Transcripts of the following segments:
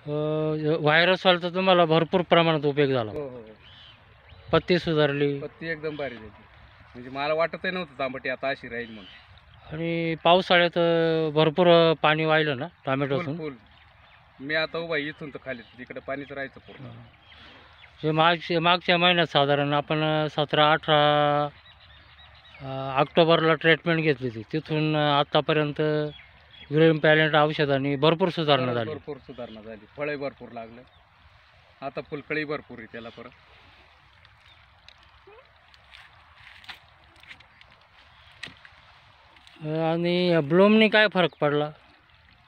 Virus वालचा तुम्हाला भरपूर प्रमाणात उपयोग झाला. हो हो हो. पत्ती सुधारली पत्ती एकदम भारी झाली. म्हणजे मला वाटतही नव्हतं तांबटी आता अशी राहील म्हणून. आणि पावसाळ्यात भरपूर पाणी वाहिलं ना फुल टोमॅटोतून. फुल. मी आता उभा आहे इथून तर खाली तिकडे पाणीच राहायचं पूर्ण. जे मागच्या महिन्यात साधारण आपण 17-18 ऑक्टोबरला ट्रीटमेंट घेतली होती. तिथून आत्तापर्यंत ग्रीन पॅलेंट औषधांनी भरपूर सुधारणा झाली. भरपूर सुधारणा झाली. फळही भरपूर लागलं. आता फुलकळी भरपूर आहे त्याला परत. आणि ब्लूमनी काय फरक पडला?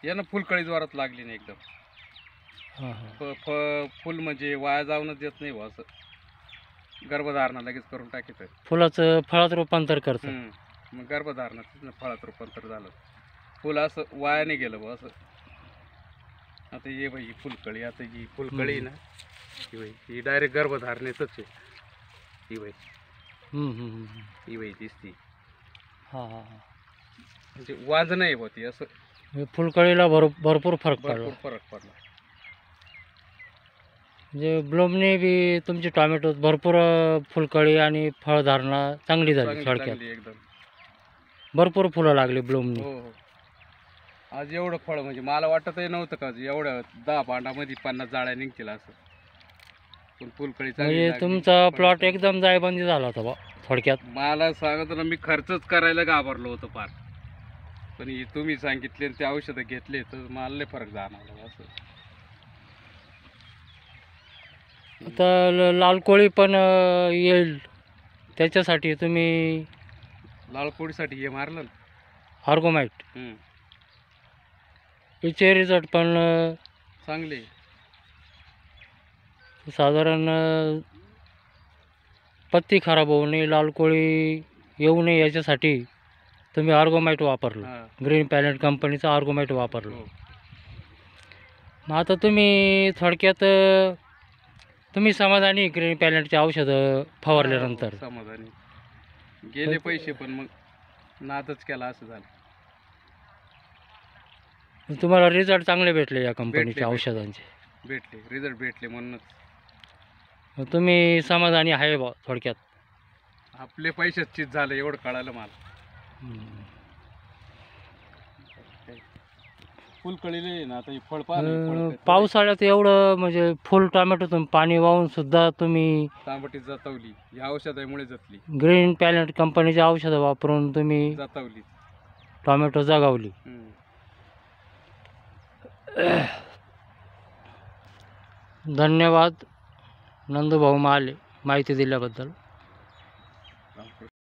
यानं फुलकळी जोरात लागली नाही एकदम. हां हां. फुल म्हणजे वाया जाऊनच देत नाही बुवा असं. गर्भधारणा लगेच करून टाकीत. फळात रूपांतर करतं. मग गर्भधारणाच फळात रूपांतर झालं. फुल असं वाया नाही गेलं बुवा असं. आता ये बाई ही फुलकळी, आता ही फुलकळी ना ही बाई ही डायरेक्ट गर्भधारणेतच आहे. ही बाई ही बाई दिसती. हां हां हां. म्हणजे वाज नाही बुवा ती असं. फुलकळीला भरपूर फरक पडला. भरपूर फरक पडला. म्हणजे ब्लूमने बी तुमची टोमॅटो भरपूर फुलकळी आणि फळधारणा चांगली झाली. थोडक्यात चांगली एकदम. भरपूर फुलं लागली ब्लूमनी. हो हो. आज एवढं फळ म्हणजे मला वाटतही नव्हतं का एवढ्या 10 पांडामध्ये 50 जाळ्या निघतील असं. पण फुलकळी चांगली म्हणजे लागली. तुमचा प्लॉट एकदम जायबंदी झाला होता बा थोडक्यात. मला सांगतो ना, मी खर्चच करायला घाबरलो होतो फार. पण हे तुम्ही सांगितले आणि ते औषधं घेतले तर मला लय फरक जाणवला असं. आता लाल कोळी पण येईल त्याच्यासाठी तुम्ही लाल कोळीसाठी हे मारलं ना. आर्गोमाइट याचे रिझल्ट पण चांगले. साधारण पत्ती खराब होऊ नये, लाल कोळी येऊ नये याच्यासाठी तुम्ही आर्गोमाइट वापरलं. हां. ग्रीन पॅलेंट कंपनीचं आर्गोमाइट वापरलं. हो. मग आता तुम्ही थोडक्यात तुम्ही समाधानी ग्रीन पॅलेंटची औषधं फवारल्यानंतर? हो, समाधानी. गेले पैसे पण मग नादच केला असं झालं. तुम्हाला रिझल्ट चांगले भेटले या भेटले, कंपनीच्या भेटले. औषधांचे? भेटले, रिझल्ट भेटले म्हणूनच. मग तुम्ही समाधानी आहे बा थोडक्यात? आपले पैसेच चीज झालं एवढं कळालं मला. फुलकळी लई ना आता, फळ पाहा. पावसाळ्यात एवढं म्हणजे फुल टोमॅटोतून पाणी वाहून सुद्धा तुम्ही तांबटी जतवली. या औषधामुळे जतली. ग्रीन पॅलेंट कंपनीची औषधं वापरून तुम्ही जतवली. टोमॅटो जगावली. धन्यवाद नंदूभाऊ माले माहिती दिल्याबद्दल.